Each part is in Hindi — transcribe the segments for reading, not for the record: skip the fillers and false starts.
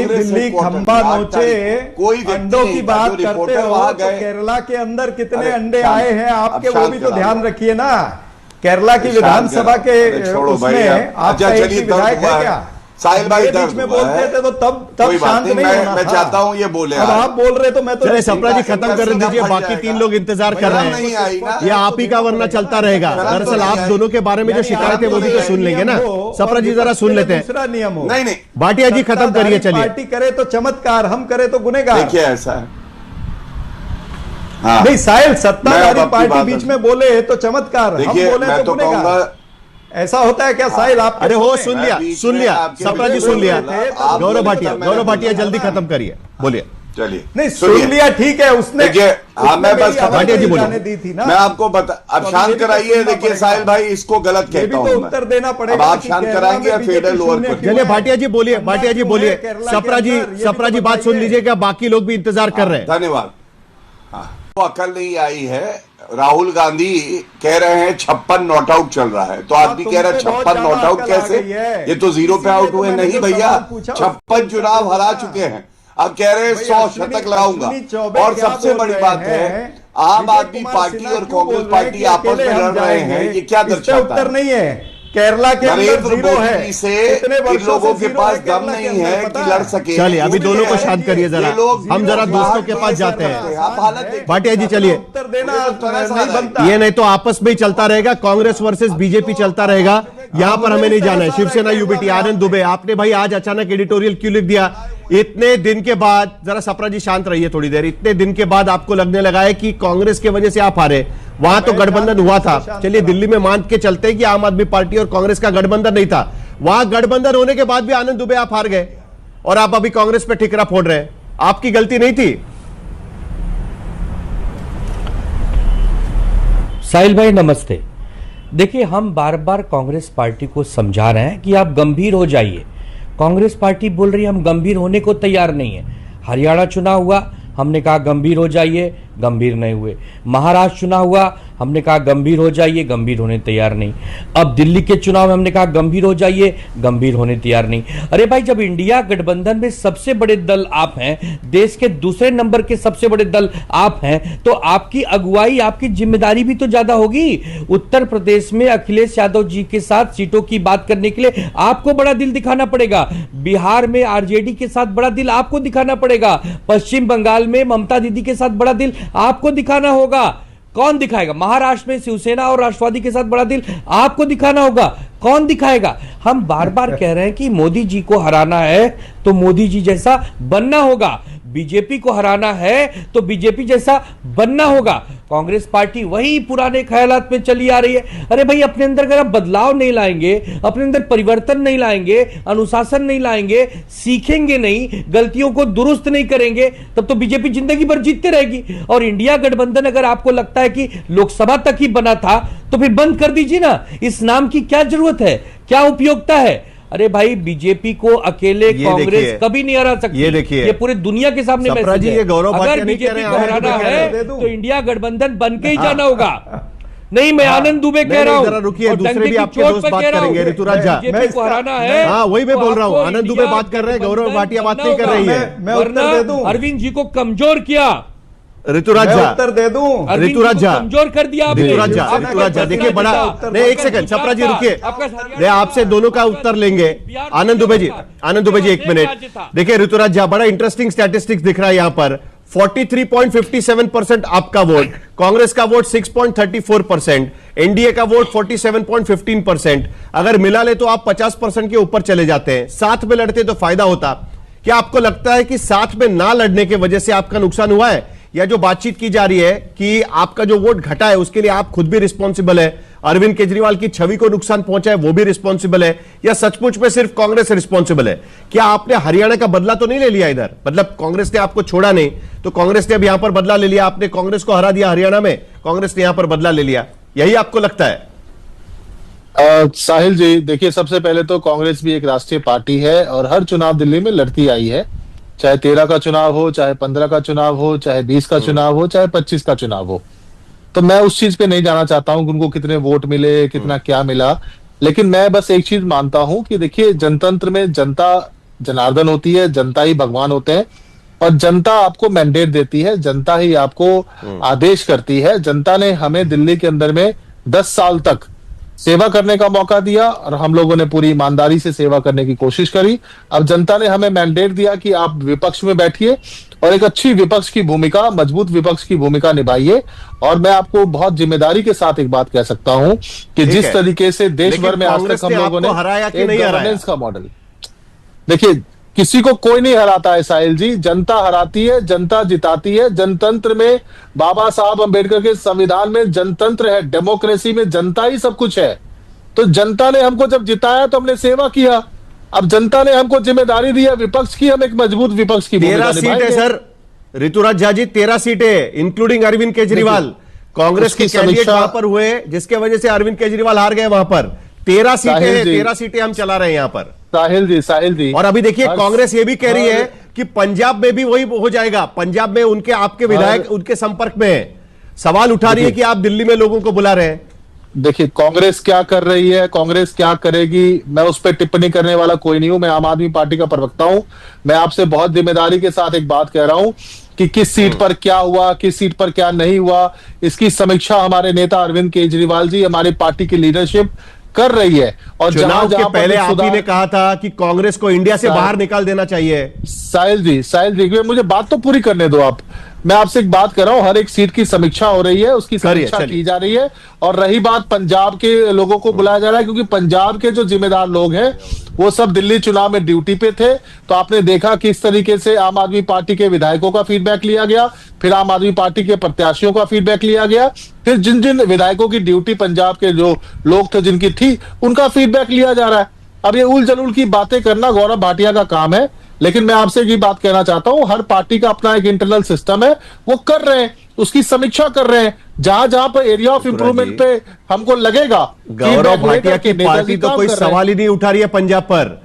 दिल्ली खंबा नोचे अंडों की बात करते हो तो केरला के अंदर कितने अंडे आए हैं आपके, वो भी तो ध्यान रखिए ना। केरला की विधानसभा के उसमें आपका एक ही विधायक है क्या? साहिल भाई बीच में बोलते थे तो तब शांत नहीं होना मैं चाहता हूं ये बोले। अब आप बोल रहे तो मैं तो सप्रा जी खत्म कर दीजिए, बाकी 3 लोग इंतजार कर रहे हैं, ये आप ही का वरना चलता रहेगा। दरअसल आप दोनों के बारे में जो शिकायत है वो भी तो सुन लेंगे ना। सप्रा जी जरा सुन लेते हैं। दूसरा नियम हो, नहीं भाटिया जी खत्म करिए, चलिए। पार्टी करे तो चमत्कार, हम करे तो गुनेगार। देखिए ऐसा है, हाँ। नहीं साहिल, सत्ताधारी पार्टी बीच में बोले तो चमत्कार, हम बोले तो गुनेगार। ऐसा होता है क्या साहिल? आप अरे हो सुन लिया सप्रा जी, सुन लिया। गौरव भाटिया जल्दी खत्म करिए, बोलिए। चलिए नहीं सुन लिया, ठीक है। उसने हाँ, मैं बस भाटिया जी बोलिए, दी थी ना, मैं आपको बता। अब शांत कराइए। देखिए साहिल भाई, इसको गलत कहता हूँ, उत्तर देना पड़ेगा। अब आप शांत कराएंगे या फेडरल लोअर कोर्ट? चलिए भाटिया जी बोलिए, सप्रा जी बात सुन लीजिए, क्या बाकी लोग भी इंतजार कर रहे हैं। धन्यवाद। वो अकल नहीं आई है। राहुल गांधी कह रहे हैं 56 नॉट आउट चल रहा है, तो आदमी कह रहा है 56 नॉट आउट कैसे? ये तो 0 पे आउट हुए नहीं भैया, 56 चुनाव हरा चुके हैं। अब कह रहे हैं 100 शतक लाऊंगा। और सबसे बड़ी बात है, आम आदमी पार्टी और कांग्रेस पार्टी आपस में लड़ रहे हैं, ये क्या दर्शाता है? उत्तर नहीं है। केरला के नरेंद्र मोदी से इन लोगों के पास दम नहीं है कि लड़ सके। चलिए अभी दोनों को शांत करिए जरा, हम जरा दोस्तों के पास जाते हैं। भाटिया जी चलिए, उत्तर देना नहीं बनता। ये नहीं तो आपस में ही चलता रहेगा, कांग्रेस वर्सेस बीजेपी चलता रहेगा। यहां पर हमें नहीं जाना है। शिवसेना यूबीटी, आनंद दुबे, आपने भाई आज अचानक एडिटोरियल क्यों लिख दिया? इतने दिन के बाद, जरा सप्रा जी शांत रहिए थोड़ी देर, इतने दिन के बाद आपको लगने लगा है कि कांग्रेस की वजह से आप हारे। वहां तो गठबंधन हुआ था। चलिए दिल्ली में मान के चलते हैं कि आम आदमी पार्टी और कांग्रेस का गठबंधन नहीं था। वहां गठबंधन होने के बाद भी आनंद दुबे आप हार गए और आप अभी कांग्रेस पे ठिकरा फोड़ रहे हैं। आपकी गलती नहीं थी। साहिल भाई नमस्ते। देखिए, हम बार बार कांग्रेस पार्टी को समझा रहे हैं कि आप गंभीर हो जाइए। कांग्रेस पार्टी बोल रही है हम गंभीर होने को तैयार नहीं है। हरियाणा चुनाव हुआ, हमने कहा गंभीर हो जाइए, गंभीर नहीं हुए। महाराष्ट्र चुनाव हुआ, हमने कहा गंभीर हो जाइए, गंभीर होने तैयार नहीं। अब दिल्ली के चुनाव में हमने कहा गंभीर हो जाइए, गंभीर होने तैयार नहीं। अरे भाई, जब इंडिया गठबंधन में सबसे बड़े दल आप हैं, देश के दूसरे नंबर के सबसे बड़े दल आप हैं, तो आपकी अगुवाई, आपकी जिम्मेदारी भी तो ज्यादा होगी। उत्तर प्रदेश में अखिलेश यादव जी के साथ सीटों की बात करने के लिए आपको बड़ा दिल दिखाना पड़ेगा। बिहार में आरजेडी के साथ बड़ा दिल आपको दिखाना पड़ेगा। पश्चिम बंगाल में ममता दीदी के साथ बड़ा दिल आपको दिखाना होगा। कौन दिखाएगा? महाराष्ट्र में शिवसेना और राष्ट्रवादी के साथ बड़ा दिल आपको दिखाना होगा। कौन दिखाएगा? हम बार बार कह रहे हैं कि मोदी जी को हराना है तो मोदी जी जैसा बनना होगा, बीजेपी को हराना है तो बीजेपी जैसा बनना होगा। कांग्रेस पार्टी वही पुराने ख्यालात में चली आ रही है। अरे भाई, अपने अंदर अगर आप बदलाव नहीं लाएंगे, अपने अंदर परिवर्तन नहीं लाएंगे, अनुशासन नहीं लाएंगे, सीखेंगे नहीं, गलतियों को दुरुस्त नहीं करेंगे, तब तो बीजेपी जिंदगी भर जीतते रहेगी। और इंडिया गठबंधन अगर आपको लगता है कि लोकसभा तक ही बना था तो फिर बंद कर दीजिए ना। इस नाम की क्या जरूरत है, क्या उपयोगिता है? अरे भाई, बीजेपी को अकेले कांग्रेस कभी नहीं हरा सकती। ये देखिए, ये पूरे दुनिया के सामने मैसेज है। अगर बीजेपी को हराना है तो इंडिया गठबंधन बन के ही जाना होगा। नहीं, मैं आनंद दुबे कह रहा हूँ। रुकिए, दूसरे भी आपके दोस्त बात करेंगे। ऋतुराज झा, बीजेपी को हराना है। हाँ, वही मैं बोल रहा हूँ। आनंद दुबे बात कर रहे हैं, गौरव भाटिया बात नहीं कर रही है। मैं उत्तर दे दूं? अरविंद जी को कमजोर किया। ऋतुराज झा, उत्तर दे दूं? ऋतुराज झा कमजोर कर दिया। ऋतुराज झा देखिए, बड़ा नहीं, एक सेकंड सप्रा जी रुकिए, मैं आपसे दोनों का उत्तर लेंगे। आनंद दुबे जी 1 मिनट। देखिए ऋतुराज झा, बड़ा इंटरेस्टिंग स्टैटिस्टिक्स दिख रहा है यहाँ पर। 43.57% आपका वोट, कांग्रेस का वोट 6.34%, एनडीए का वोट 47.15%। अगर मिला ले तो आप 50% के ऊपर चले जाते हैं। साथ में लड़ते तो फायदा होता। क्या आपको लगता है कि साथ में ना लड़ने की वजह से आपका नुकसान हुआ है, या जो बातचीत की जा रही है कि आपका जो वोट घटा है उसके लिए आप खुद भी रिस्पॉन्सिबल है, अरविंद केजरीवाल की छवि को नुकसान पहुंचा है वो भी रिस्पॉन्सिबल है, या सचमुच में सिर्फ कांग्रेस रिस्पॉन्सिबल है? क्या आपने हरियाणा का बदला तो नहीं ले लिया इधर? मतलब कांग्रेस ने आपको छोड़ा नहीं तो कांग्रेस ने अब यहां पर बदला ले लिया। आपने कांग्रेस को हरा दिया हरियाणा में, कांग्रेस ने यहां पर बदला ले लिया, यही आपको लगता है? साहिल जी, देखिए, सबसे पहले तो कांग्रेस भी एक राष्ट्रीय पार्टी है और हर चुनाव दिल्ली में लड़ती आई है। चाहे 13 का चुनाव हो, चाहे 15 का चुनाव हो, चाहे 20 का चुनाव हो, चाहे 25 का चुनाव हो। तो मैं उस चीज पे नहीं जाना चाहता हूं कि उनको कितने वोट मिले, कितना क्या मिला। लेकिन मैं बस एक चीज मानता हूं कि देखिए, जनतंत्र में जनता जनार्दन होती है, जनता ही भगवान होते हैं, और जनता आपको मैंडेट देती है, जनता ही आपको आदेश करती है। जनता ने हमें दिल्ली के अंदर में 10 साल तक सेवा करने का मौका दिया और हम लोगों ने पूरी ईमानदारी से सेवा करने की कोशिश करी। अब जनता ने हमें मैंडेट दिया कि आप विपक्ष में बैठिए और एक अच्छी विपक्ष की भूमिका, मजबूत विपक्ष की भूमिका निभाइए। और मैं आपको बहुत जिम्मेदारी के साथ एक बात कह सकता हूं कि जिस तरीके से देश भर में आज तक हम लोगों ने हराया कि नहीं गवर्नेंस का मॉडल, देखिए किसी को कोई नहीं हराता है साहिल जी, जनता हराती है, जनता जिताती है। जनतंत्र में बाबा साहब अंबेडकर के संविधान में जनतंत्र है, डेमोक्रेसी में जनता ही सब कुछ है। तो जनता ने हमको जब जिताया तो हमने सेवा किया, अब जनता ने हमको जिम्मेदारी दी है विपक्ष की, हम एक मजबूत विपक्ष की 13 सीट है सर ऋतुराज झा जी, 13 सीटें इंक्लूडिंग अरविंद केजरीवाल। कांग्रेस के कैंडिडेट वहां पर हुए जिसके वजह से अरविंद केजरीवाल हार गए वहां पर। 13 सीटें हैं, 13 सीटें हम चला रहे हैं यहां पर। साहिल जी और अभी देखिए कांग्रेस ये भी कह रही है कि पंजाब में भी वही हो जाएगा। पंजाब में उनके आपके विधायक उनके संपर्क में है, सवाल उठा रही है कि आप दिल्ली में लोगों को बुला रहे हैं। देखिए कांग्रेस क्या कर रही है, कांग्रेस क्या करेगी, मैं उस पर टिप्पणी करने वाला कोई नहीं हूं। मैं आम आदमी पार्टी का प्रवक्ता हूं। मैं आपसे बहुत जिम्मेदारी के साथ एक बात कह रहा हूं कि किस सीट पर क्या हुआ, किस सीट पर क्या नहीं हुआ, इसकी समीक्षा हमारे नेता अरविंद केजरीवाल जी, हमारी पार्टी की लीडरशिप कर रही है। और चुनाव के पहले आप ही ने कहा था कि कांग्रेस को इंडिया से बाहर निकाल देना चाहिए। साहिल जी मुझे बात तो पूरी करने दो आप। मैं आपसे एक बात कर रहा हूं, हर एक सीट की समीक्षा हो रही है, उसकी समीक्षा की जा रही है। और रही बात पंजाब के लोगों को बुलाया जा रहा है, क्योंकि पंजाब के जो जिम्मेदार लोग हैं वो सब दिल्ली चुनाव में ड्यूटी पे थे। तो आपने देखा किस तरीके से आम आदमी पार्टी के विधायकों का फीडबैक लिया गया, फिर आम आदमी पार्टी के प्रत्याशियों का फीडबैक लिया गया, फिर जिन जिन विधायकों की ड्यूटी पंजाब के जो लोग थे जिनकी थी उनका फीडबैक लिया जा रहा है। अब ये उल जलूल की बातें करना गौरव भाटिया का काम है, लेकिन मैं आपसे ये बात कहना चाहता हूं, हर पार्टी का अपना एक इंटरनल सिस्टम है, वो कर रहे हैं, उसकी समीक्षा कर रहे हैं। जहां जहां पर एरिया ऑफ इंप्रूवमेंट पे हमको लगेगा, गौरव भाटिया की पार्टी तो कोई सवाल ही नहीं उठा रही है पंजाब पर।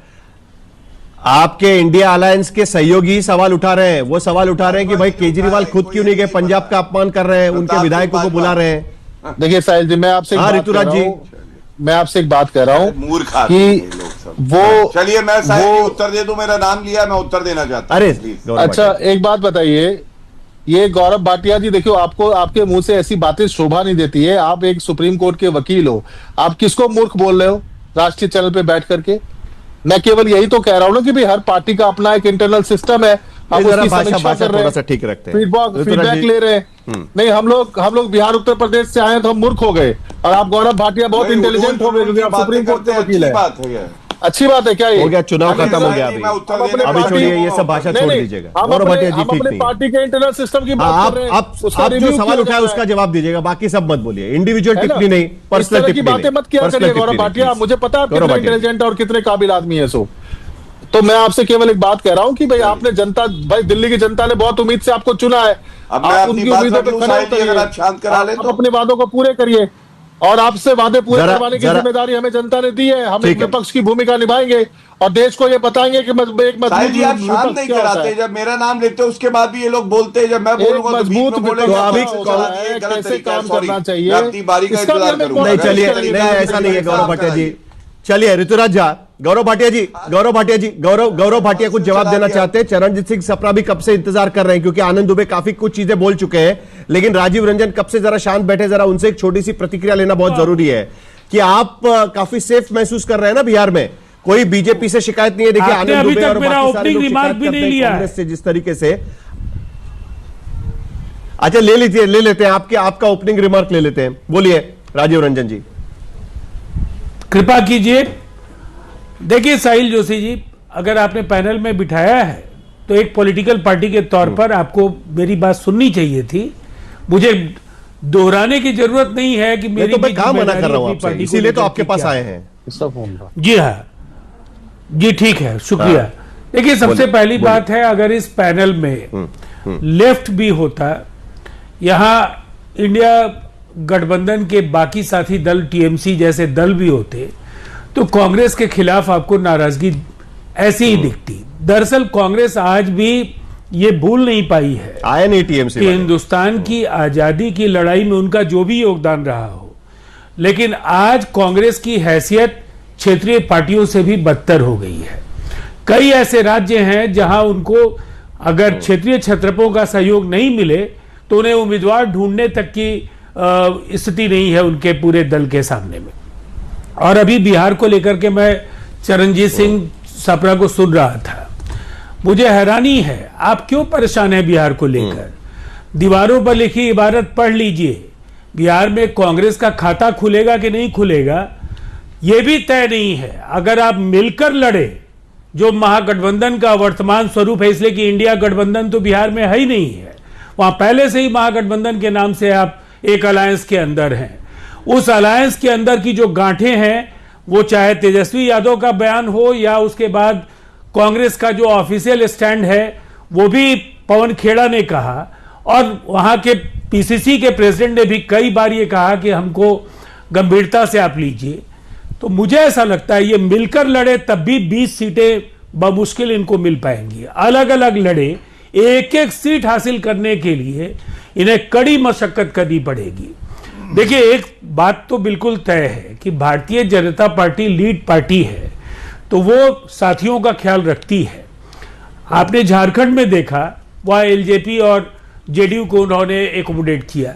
आपके इंडिया अलायंस के सहयोगी सवाल उठा रहे हैं। वो सवाल उठा रहे हैं कि भाई केजरीवाल खुद क्यों नहीं गए, पंजाब का अपमान कर रहे हैं, उनके विधायकों को बुला रहे हैं। देखिए साहिल जी, मैं आपसे ऋतुराज जी मैं आपसे एक बात कह रहा हूं कि वो, चलिए मैं साहिल उत्तर दे दूं, मेरा नाम लिया, मैं उत्तर देना चाहता हूं। अरे अच्छा एक बात बताइए, ये गौरव भाटिया जी देखियो, आपको आपके मुंह से ऐसी बातें शोभा नहीं देती है। आप एक सुप्रीम कोर्ट के वकील हो, आप किसको मूर्ख बोल रहे हो राष्ट्रीय चैनल पे बैठ करके? मैं केवल यही तो कह रहा हूं ना कि भाई हर पार्टी का अपना एक इंटरनल सिस्टम है, हम उसकी समीक्षा कर रहे हैं, ठीक रखते हैं, फीडबैक ले रहे हैं। नहीं, हम लोग बिहार उत्तर प्रदेश से आए तो हम मूर्ख हो गए, और आप गौरव भाटिया बहुत इंटेलिजेंट हो गए क्योंकि आप सुप्रीम कोर्ट के वकील है। अच्छी बात है क्या? ये हो गया, चुनाव खत्म हो गया। अभी छोड़िए, ये सब भाषा छोड़ दीजिएगा। गौरव भाटिया जी ठीक नहीं, पार्टी के इंटरनल सिस्टम की बात कर रहे हैं। आप जो सवाल उठाया उसका जवाब दीजिएगा, बाकी सब मत बोलिए। इंडिविजुअल टिप्पणी नहीं, पर्सनल टिप्पणी बातें मत किया करिए गौरव भाटिया। मुझे पता है आप कितने इंटेलिजेंट और कितने काबिल आदमी है। सो तो मैं आपसे केवल एक बात कह रहा हूं कि भाई आपने जनता, भाई दिल्ली की जनता ने बहुत उम्मीद से आपको चुना है, आप उनकी उम्मीदों पर खरे उतरिए, आप अपने वादों को पूरे करिए, और आपसे वादे पूरे करवाने की जिम्मेदारी हमें जनता ने दी है। हम एक विपक्ष की भूमिका निभाएंगे और देश को ये बताएंगे कि एक मजबूत शांत नहीं कराते। जब मेरा नाम लेते उसके बाद भी ये लोग बोलते हैं, जब मैं बोलूंगा तो मजबूत कैसे काम करना चाहिए, अपनी बारी का इंतजार करूंगा। नहीं चलिए, ऐसा नहीं है गौरव भाटिया जी। चलिए ऋतुराज झा, गौरव भाटिया जी, गौरव भाटिया कुछ जवाब देना चाहते हैं। चरणजीत सिंह सप्रा भी कब से इंतजार कर रहे हैं, क्योंकि आनंद दुबे काफी कुछ चीजें बोल चुके हैं, लेकिन राजीव रंजन कब से जरा शांत बैठे, जरा उनसे एक छोटी सी प्रतिक्रिया लेना बहुत जरूरी है कि आप काफी सेफ महसूस कर रहे हैं ना बिहार में, कोई बीजेपी से शिकायत नहीं है। देखिए आनंद दुबे और बाकी सारे लोग शिकायत करते हैं कांग्रेस से जिस तरीके से। अच्छा ले लेते हैं आपका ओपनिंग रिमार्क ले लेते हैं, बोलिए राजीव रंजन जी। कृपा कीजिए। देखिए साहिल जोशी जी, अगर आपने पैनल में बिठाया है तो एक पॉलिटिकल पार्टी के तौर पर आपको मेरी बात सुननी चाहिए थी। मुझे दोहराने की जरूरत नहीं है कि मेरी, तो मैं कहां मना कर रहा हूं आपसे, इसीलिए तो आपके पास आए हैं। जी हाँ जी, ठीक है, शुक्रिया। देखिए सबसे पहली बात है, अगर इस पैनल में लेफ्ट भी होता, यहां इंडिया गठबंधन के बाकी साथी दल टीएमसी जैसे दल भी होते, तो कांग्रेस के खिलाफ आपको नाराजगी ऐसी ही दिखती। दरअसल कांग्रेस आज भी ये भूल नहीं पाई है, आया नहीं टीएमसी, कि हिंदुस्तान की आजादी की लड़ाई में उनका जो भी योगदान रहा हो, लेकिन आज कांग्रेस की हैसियत क्षेत्रीय पार्टियों से भी बदतर हो गई है। कई ऐसे राज्य हैं जहां उनको अगर क्षेत्रीय छत्रपों का सहयोग नहीं मिले तो उन्हें उम्मीदवार ढूंढने तक की स्थिति नहीं है उनके पूरे दल के सामने में। और अभी बिहार को लेकर के मैं चरणजीत सिंह सप्रा को सुन रहा था, मुझे हैरानी है, आप क्यों परेशान हैं बिहार को लेकर? दीवारों पर लिखी इबारत पढ़ लीजिए, बिहार में कांग्रेस का खाता खुलेगा कि नहीं खुलेगा यह भी तय नहीं है। अगर आप मिलकर लड़े, जो महागठबंधन का वर्तमान स्वरूप है, इसलिए कि इंडिया गठबंधन तो बिहार में है ही नहीं है, वहां पहले से ही महागठबंधन के नाम से आप एक अलायंस के अंदर हैं। उस अलायंस के अंदर की जो गांठें हैं, वो चाहे तेजस्वी यादव का बयान हो या उसके बाद कांग्रेस का जो ऑफिशियल स्टैंड है वो भी पवन खेड़ा ने कहा, और वहां के पीसीसी के प्रेसिडेंट ने भी कई बार ये कहा कि हमको गंभीरता से आप लीजिए। तो मुझे ऐसा लगता है ये मिलकर लड़े तब भी 20 सीटें बमुश्किल इनको मिल पाएंगी। अलग अलग लड़े, एक एक सीट हासिल करने के लिए इन्हें कड़ी मशक्कत करनी पड़ेगी। देखिए, एक बात तो बिल्कुल तय है कि Bharatiya Janata party lead party है, तो वो साथियों का ख्याल रखती है। आपने झारखंड में देखा, वह एलजेपी और जेडीयू को उन्होंने एकोमोडेट किया।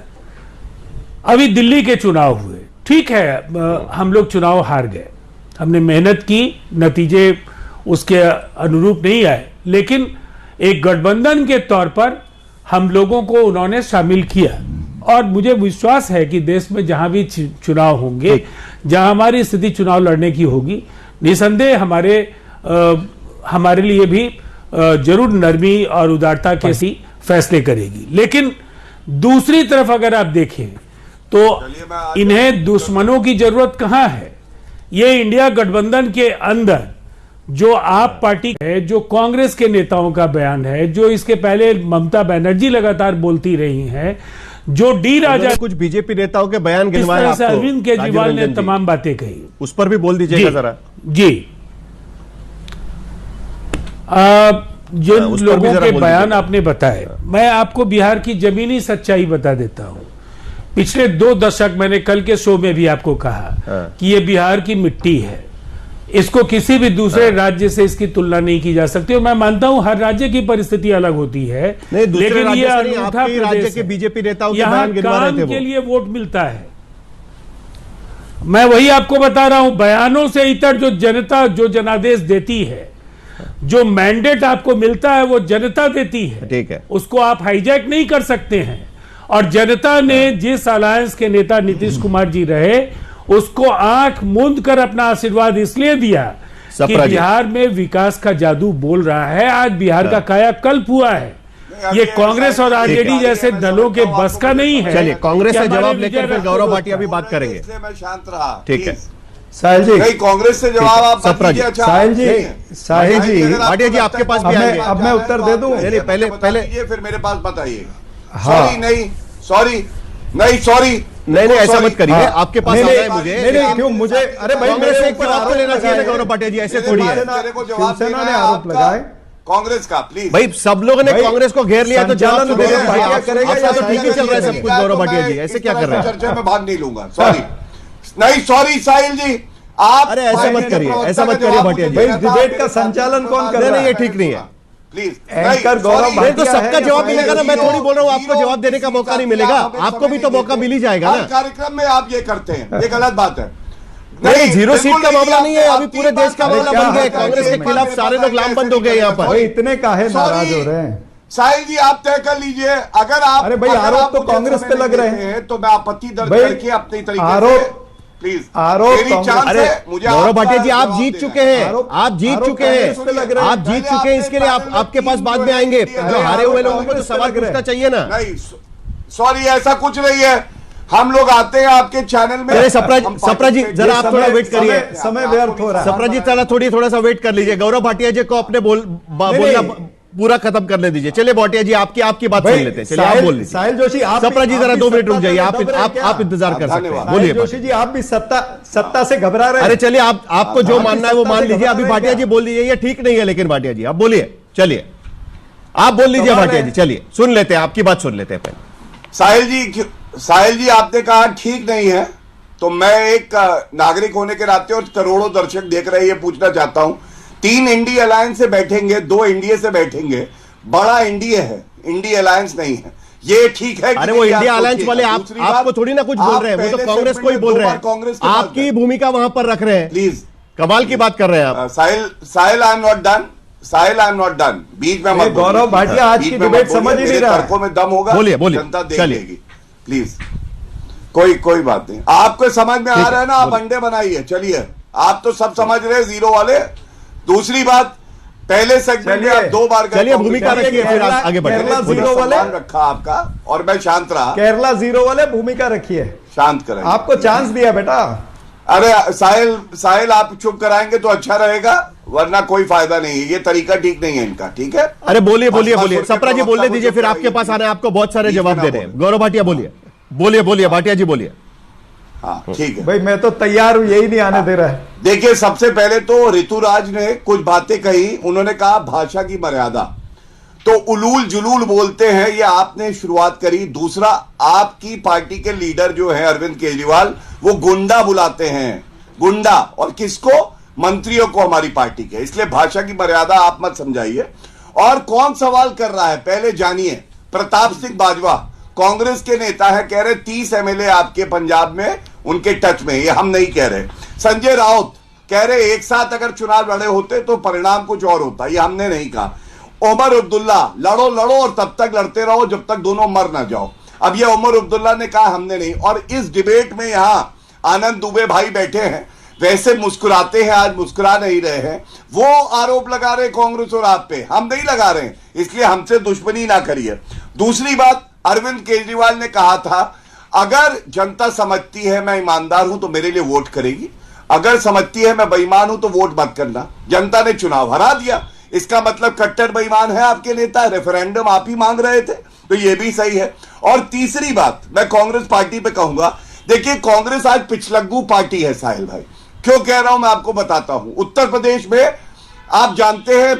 अभी दिल्ली के चुनाव हुए, ठीक है, हम लोग चुनाव हार गए, हमने मेहनत की, नतीजे उसके अनुरूप नहीं आए, लेकिन एक गठबंधन के तौर पर हम लोगों को उन्होंने शामिल किया। और मुझे विश्वास है कि देश में जहां भी चुनाव होंगे, जहां हमारी स्थिति चुनाव लड़ने की होगी, निसंदेह हमारे लिए भी जरूर नरमी और उदारता के सी फैसले करेगी। लेकिन दूसरी तरफ अगर आप देखें तो इन्हें दुश्मनों की जरूरत कहां है। ये इंडिया गठबंधन के अंदर जो आप पार्टी है, जो कांग्रेस के नेताओं का बयान है, जो इसके पहले ममता बनर्जी लगातार बोलती रही हैं, जो डी राजा, कुछ बीजेपी नेताओं के बयान गिनवाए आपको, अरविंद केजरीवाल ने तमाम बातें कही, उस पर भी बोल दीजिएगा जरा जी। जिन लोगों के बयान आपने बताए, मैं आपको बिहार की जमीनी सच्चाई बता देता हूं। पिछले 2 दशक मैंने कल के शो में भी आपको कहा कि ये बिहार की मिट्टी है, इसको किसी भी दूसरे राज्य से इसकी तुलना नहीं की जा सकती। और मैं मानता हूं हर राज्य की परिस्थिति अलग होती है, लेकिन ये अनूठा राज्य के बीजेपी नेताओं के यहाँ काम के लिए वोट मिलता है। मैं वही आपको बता रहा हूं, बयानों से इतर जो जनता जो जनादेश देती है, जो मैंडेट आपको मिलता है वो जनता देती है, ठीक है, उसको आप हाईजैक नहीं कर सकते हैं। और जनता ने जिस अलायंस के नेता नीतीश कुमार जी रहे, उसको आंख मूंद कर अपना आशीर्वाद इसलिए दिया कि बिहार में विकास का जादू बोल रहा है। आज बिहार का कायाकल्प हुआ है। ये कांग्रेस और आरजेडी जैसे दलों के बस का नहीं है। चलिए, कांग्रेस से जवाब लेकर फिर गौरव भाटिया भी बात करेंगे। मैं शांत रहा, ठीक है। साहिल जी, कई कांग्रेस से जवाब आप साहिल जी भाटिया जी आपके पास भी आएंगे। अब मैं उत्तर दे दूं? पहले फिर मेरे पास बताइए। सॉरी नहीं, ऐसा मत करिए, आपके पास आना है मुझे। नहीं, क्यों मुझे? अरे भाई, कांग्रेस से एक जवाब तो लेना चाहिए गौरव भाटिया जी, ऐसे थोड़ी है। शिवसेना ने आरोप लगाए कांग्रेस का, प्लीज भाई, सब लोगों ने कांग्रेस को घेर लिया तो जवाब तो देना चाहिए। आपका तो ठीक ही चल रहा है सब कुछ गौरव भाटिया जी, ऐसे क्या कर रहे हैं? चर्चा में भाग नहीं लूंगा, सॉरी साहिल जी, आप अरे ऐसा मत करिए, ऐसा मत करिए भाटिया जी। डिबेट का संचालन कौन कर रहा है? ये ठीक नहीं है, प्लीज। एंकर गौरव भाटिया तो सबका जवाब मिलेगा ना, मैं थोड़ी बोल रहा हूँ आपको जवाब देने का मौका नहीं मिलेगा, आपको भी तो मौका मिल ही जाएगा ना। कार्यक्रम में आप ये करते हैं, ये गलत बात है। नहीं, 0 सीट का मामला नहीं है, अभी पूरे देश का मामला बन गया। कांग्रेस के खिलाफ सारे लोग लामबंद हो गए यहाँ पर। इतने काहे नाराज हो रहे हैं? साहिल जी, आप तय कर लीजिए। अगर आप, अरे भाई, आरोप तो कांग्रेस पे लग रहे हैं, तो मैं आपत्ति दर्ज करके अपनी तरीके से, प्लीज आरोप। अरे गौरव भाटिया जी, आप जीत चुके हैं, आप जीत चुके हैं, आप जीत चुके हैं, इसके लिए आप के पास बाद में आएंगे। जो हारे हुए लोगों को तो सवाल पूछना चाहिए ना। नहीं, सॉरी, ऐसा कुछ नहीं है। हम लोग आते हैं आपके चैनल में। अरे सप्रा जी, जरा आप थोड़ा वेट करिए, समय व्यर्थ हो रहा है। सप्रा जी, थोड़ा सा वेट कर लीजिए। गौरव भाटिया जी को अपने बोलना पूरा खत्म करने दीजिए। चलिए भाटिया जी, आपकी बात सुन लेते हैं। चलिए आप बोल लीजिए। साहिल जोशी, सप्रा जी जरा 2 मिनट रुक जाइए, आप इंतजार कर सकते हैं। बोलिए जोशी जी, आप भी सत्ता से घबरा रहे हैं। अरे चलिए, आपको जो मानना है वो मान लीजिए। अभी भाटिया जी बोल दीजिए, ये ठीक नहीं है। लेकिन भाटिया जी आप बोलिए, चलिए आप बोल लीजिए भाटिया जी, चलिए सुन लेते हैं, आपकी बात सुन लेते हैं पहले। साहिल जी, आपने कहा ठीक नहीं है, तो मैं एक नागरिक होने के नाते और करोड़ों दर्शक देख रहे हैं, ये पूछना चाहता हूं, 3 इंडी अलायंस से बैठेंगे, 2 एनडीए से बैठेंगे, बड़ा एनडीए है, इंडी अलायंस नहीं है। ये ठीक है? अरे वो इंडिया अलायंस वाले आपको थोड़ी ना कुछ बोल रहे हैं, वो तो कांग्रेस को ही बोल रहे हैं, कांग्रेस आपकी भूमिका वहां पर रख रहे हैं। प्लीज, कमाल की बात कर रहे हैं आप। Sahil I am not done, Sahil I am not done, बीच में मत। गौरव भाटिया आज की डिबेट समझ ही नहीं रहा। तर्कों में दम होगा, बोलिए बोलिए, जनता देख लेगी। प्लीज, कोई बात नहीं, आपको समझ में आ रहा है ना, आप अंडे बनाइए, चलिए, आप तो सब समझ रहे हैं, जीरो वाले। दूसरी बात, पहले सेगमेंट में आप 2 बार चलिए भूमिका रखिए, फिर आप आगे बढ़िए। केरला जीरो वाले रखा आपका और मैं शांत रहा। केरला जीरो वाले भूमिका रखिए, शांत करें, आपको चांस दिया बेटा। अरे साहिल आप चुप कराएंगे तो अच्छा रहेगा, वरना कोई फायदा नहीं है, ये तरीका ठीक नहीं है इनका, ठीक है? अरे बोलिए सप्रा जी बोलने दीजिए, फिर आपके पास आना है, आपको बहुत सारे जवाब दे रहे हैं। गौरव भाटिया बोलिए भाटिया जी बोलिए। हाँ ठीक है भाई, मैं तो तैयार हूं, यही नहीं आने दे रहा है। देखिए, सबसे पहले तो ऋतुराज ने कुछ बातें कही, उन्होंने कहा भाषा की मर्यादा, तो उलूल जुलूल बोलते हैं, ये आपने शुरुआत करी। दूसरा, आपकी पार्टी के लीडर जो है अरविंद केजरीवाल, वो गुंडा बुलाते हैं, गुंडा, और किसको? मंत्रियों को हमारी पार्टी के। इसलिए भाषा की मर्यादा आप मत समझाइए। और कौन सवाल कर रहा है पहले जानिए। प्रताप सिंह बाजवा कांग्रेस के नेता है, कह रहे 30 एमएलए आपके पंजाब में उनके टच में, ये हम नहीं कह रहे। संजय राउत कह रहे एक साथ अगर चुनाव लड़े होते तो परिणाम कुछ और होता, ये हमने नहीं कहा। उमर अब्दुल्ला, लड़ो और तब तक लड़ते रहो जब तक दोनों मर ना जाओ, अब ये उमर अब्दुल्ला ने कहा, हमने नहीं। और इस डिबेट में यहां आनंद दुबे भाई बैठे हैं, वैसे मुस्कुराते हैं, आज मुस्कुरा नहीं रहे हैं, वो आरोप लगा रहे कांग्रेस और आप पे, हम नहीं लगा रहे हैं, इसलिए हमसे दुश्मनी ना करिए। दूसरी बात, अरविंद केजरीवाल ने कहा था अगर जनता समझती है मैं ईमानदार हूं तो मेरे लिए वोट करेगी, अगर समझती है मैं बेईमान हूं तो वोट मत करना। जनता ने चुनाव हरा दिया, इसका मतलब कट्टर बेईमान है आपके नेता, रेफरेंडम आप ही मांग रहे थे, तो यह भी सही है। और तीसरी बात मैं कांग्रेस पार्टी पे कहूंगा, देखिए कांग्रेस आज पिछलग्गू पार्टी है साहिल भाई, क्यों कह रहा हूं मैं आपको बताता हूं। उत्तर प्रदेश में आप जानते हैं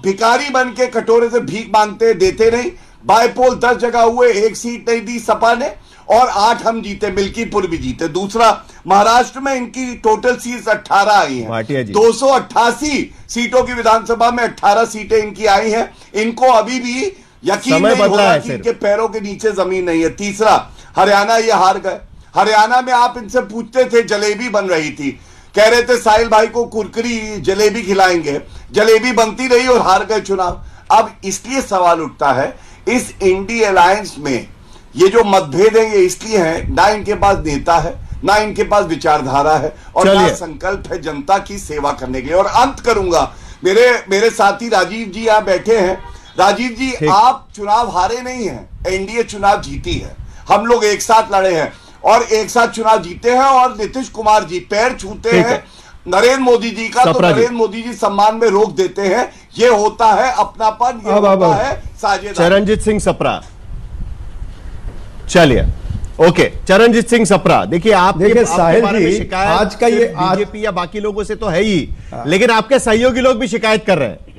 भिखारी बन के कटोरे से भीख मांगते, देते नहीं, बायपोल 10 जगह हुए, 1 सीट नहीं दी सपा ने, और 8 हम जीते, मिल्कीपुर भी जीते। दूसरा, महाराष्ट्र में इनकी टोटल सीट्स 18 आई हैं, 288 सीटों की विधानसभा में 18 सीटें इनकी आई हैं। इनको अभी भी यकीन नहीं हो रहा कि इनके पैरों के नीचे जमीन नहीं है। तीसरा, हरियाणा ये हार गए। हरियाणा में आप इनसे पूछते थे, जलेबी बन रही थी, कह रहे थे साहिल भाई को कुरकुरी जलेबी खिलाएंगे, जलेबी बनती रही और हार गए चुनाव। अब इसलिए सवाल उठता है, इस इंडी अलायंस में ये जो मतभेद है, ये इसलिए है ना इनके पास नेता है, ना इनके पास विचारधारा है, और ना संकल्प है जनता की सेवा करने के लिए। और अंत करूंगा, मेरे साथी राजीव जी यहां बैठे हैं। राजीव जी, आप चुनाव हारे नहीं हैं, एनडीए चुनाव जीती है, हम लोग एक साथ लड़े हैं और एक साथ चुनाव जीते हैं, और नीतीश कुमार जी पैर छूते हैं नरेंद्र मोदी जी का, तो नरेंद्र मोदी जी सम्मान में रोक देते हैं। ये होता है अपनापन, ये होता है साझेदारी। चरणजीत सिंह सप्रा, चलिए ओके, चरणजीत सिंह सप्रा, देखिए साहिल जी, आज का ये बीजेपी या बाकी लोगों से तो है ही, लेकिन आपके सहयोगी लोग भी शिकायत कर रहे हैं